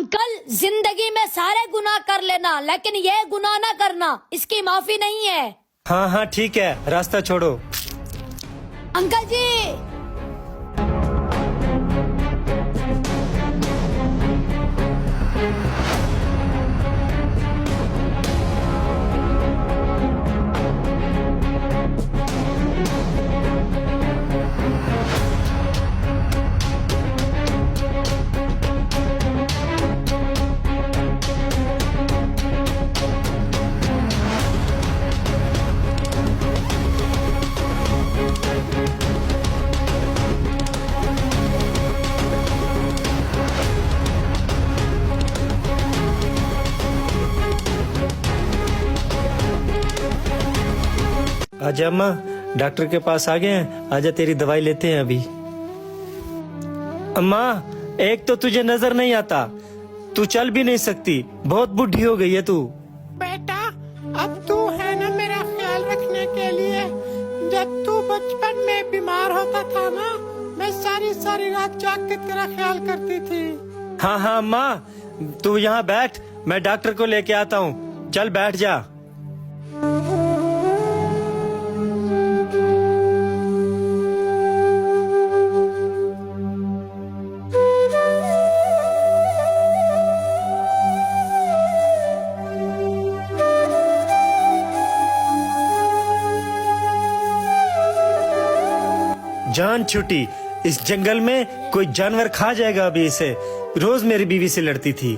Uncle, जिंदगी में सारे गुनाह कर लेना, लेकिन ये गुनाह ना करना, इसकी माफी नहीं है। हाँ हाँ ठीक है, रास्ता छोड़ो। अंकल जी, आजा अम्मा, डॉक्टर के पास आ गए हैं, आजा तेरी दवाई लेते हैं अभी। अम्मा, एक तो तुझे नजर नहीं आता, तू चल भी नहीं सकती, बहुत बुढ़ी हो गई है तू। बेटा, अब तू है ना मेरा ख्याल रखने के लिए। जब तू बचपन में बीमार होता था ना, मैं सारी सारी रात जाग के तेरा ख्याल करती थी। हाँ हाँ अम्मा, तू यहाँ बैठ, मैं डॉक्टर को लेके आता हूँ, चल बैठ जा। जान छुटी, इस जंगल में कोई जानवर खा जाएगा अभी इसे। रोज मेरी बीवी से लड़ती थी।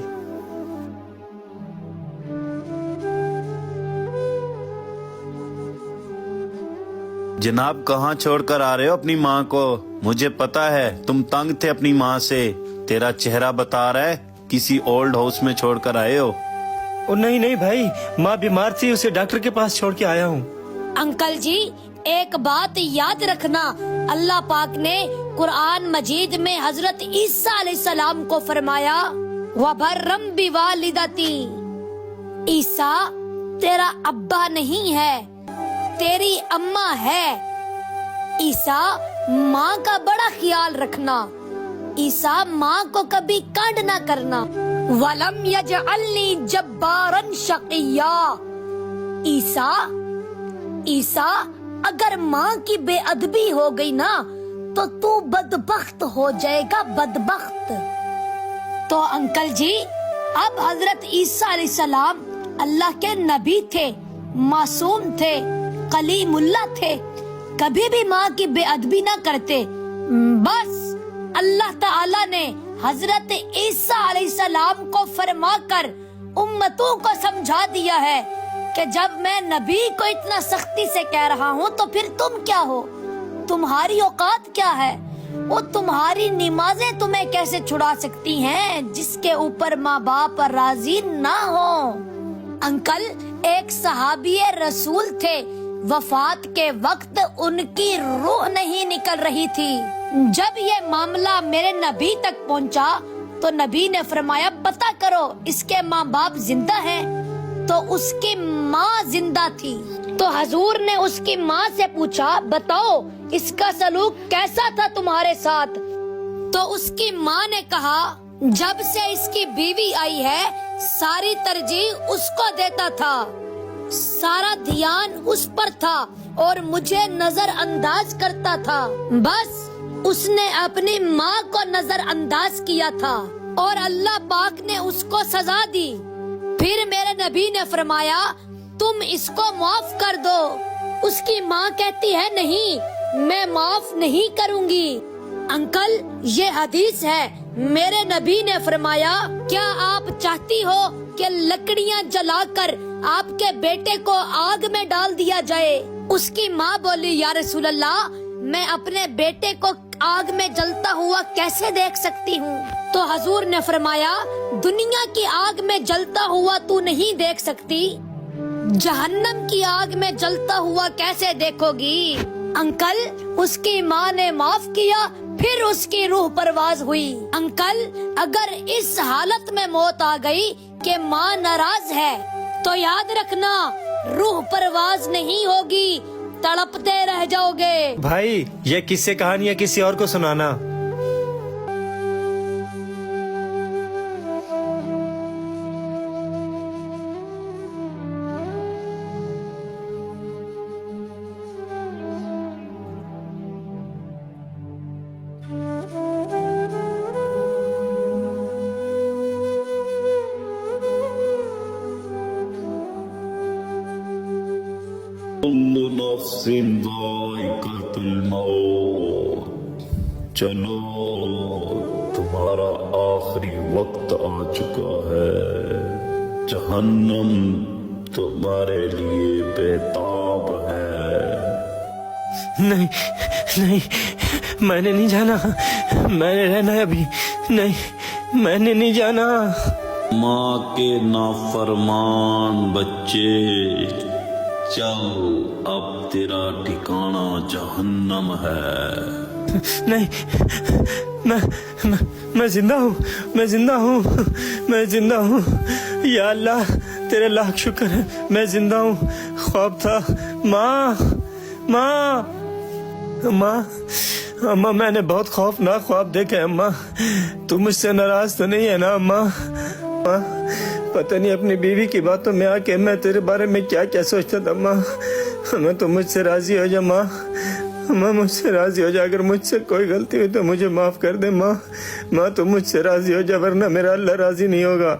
जनाब, कहाँ छोड़कर आ रहे हो अपनी माँ को? मुझे पता है तुम तंग थे अपनी माँ से, तेरा चेहरा बता रहा है किसी ओल्ड हाउस में छोड़कर आए हो। ओ नहीं नहीं भाई, माँ बीमार थी, उसे डॉक्टर के पास छोड़ के आया हूँ। अंकल जी, एक बात याद रखना, अल्लाह पाक ने कुरान मजीद में हजरत ईसा अलैहिस्सलाम को फरमाया, वबर्रम बिवालिदती। ईसा तेरा अब्बा नहीं है, तेरी अम्मा है। ईसा, माँ का बड़ा ख्याल रखना। ईसा, माँ को कभी कांड ना करना। वलम यजअलनी जब्बारन शक़िया। ईसा, ईसा, अगर माँ की बेअदबी हो गई ना, तो तू बदबख्त हो जाएगा, बदबख्त। तो अंकल जी, अब हजरत ईसा अलैहिस्सलाम अल्लाह के नबी थे, मासूम थे, कलीमुल्लाह थे, कभी भी माँ की बेअदबी ना करते। बस अल्लाह ताला ने हजरत ईसा अलैहिस्सलाम को फरमाकर उम्मतों को समझा दिया है कि जब मैं नबी को इतना सख्ती से कह रहा हूँ तो फिर तुम क्या हो, तुम्हारी औकात क्या है? वो तुम्हारी नमाजें तुम्हें कैसे छुड़ा सकती हैं जिसके ऊपर माँ बाप राजी ना हो। अंकल, एक सहाबी रसूल थे, वफात के वक्त उनकी रूह नहीं निकल रही थी। जब ये मामला मेरे नबी तक पहुँचा तो नबी ने फरमाया, पता करो इसके माँ बाप जिंदा हैं। तो उसकी माँ जिंदा थी। तो हजूर ने उसकी माँ से पूछा, बताओ इसका सलूक कैसा था तुम्हारे साथ? तो उसकी माँ ने कहा, जब से इसकी बीवी आई है सारी तरजीह उसको देता था, सारा ध्यान उस पर था और मुझे नजरअंदाज करता था। बस उसने अपनी माँ को नजरअंदाज किया था और अल्लाह पाक ने उसको सजा दी। फिर मेरे नबी ने फरमाया, तुम इसको माफ कर दो। उसकी माँ कहती है, नहीं, मैं माफ नहीं करूँगी। अंकल, ये हदीस है, मेरे नबी ने फरमाया, क्या आप चाहती हो कि लकड़ियाँ जलाकर आपके बेटे को आग में डाल दिया जाए? उसकी माँ बोली, या रसूल अल्लाह, मैं अपने बेटे को आग में जलता हुआ कैसे देख सकती हूँ? तो हजूर ने फरमाया, दुनिया की आग में जलता हुआ तू नहीं देख सकती, जहन्नम की आग में जलता हुआ कैसे देखोगी? अंकल, उसकी माँ ने माफ किया, फिर उसकी रूह परवाज हुई। अंकल, अगर इस हालत में मौत आ गई कि माँ नाराज है, तो याद रखना रूह परवाज नहीं होगी, तड़पते रह जाओगे। भाई, ये किस्से कहानियाँ किसी और को सुनाना। कुल्लु नफ्सिन ज़ाइक़तुल मौत। चलो तुम्हारा आखिरी वक्त आ चुका है, जहन्नम तुम्हारे लिए बेताब है। नहीं नहीं, मैंने नहीं जाना, मैंने रहना है अभी। नहीं, मैंने नहीं जाना। माँ के नाफरमान बच्चे, चल अब तेरा ठिकाना जहन्नम है। नहीं, मैं जिंदा हूँ, मैं जिंदा हूँ, मैं जिंदा हूँ। या अल्लाह तेरे लाख शुक्र है, मैं जिंदा हूँ। ख्वाब था। माँ, माँ, अम्मा, अम्मा, मैंने बहुत खौफनाक ख्वाब देखे। अम्मा, तू मुझसे नाराज तो नहीं है ना? अम्मा, अम्मा, पता नहीं अपनी बीवी की बातों में आके मैं तेरे बारे में क्या क्या सोचता था। अम्मा, अम्मा, तू मुझसे राजी हो जा। माँ, माँ, मुझसे राजी हो जा। अगर मुझसे कोई गलती हुई तो मुझे माफ कर दे। माँ, माँ, तू मुझसे राजी हो जा, वरना मेरा अल्लाह राजी नहीं होगा।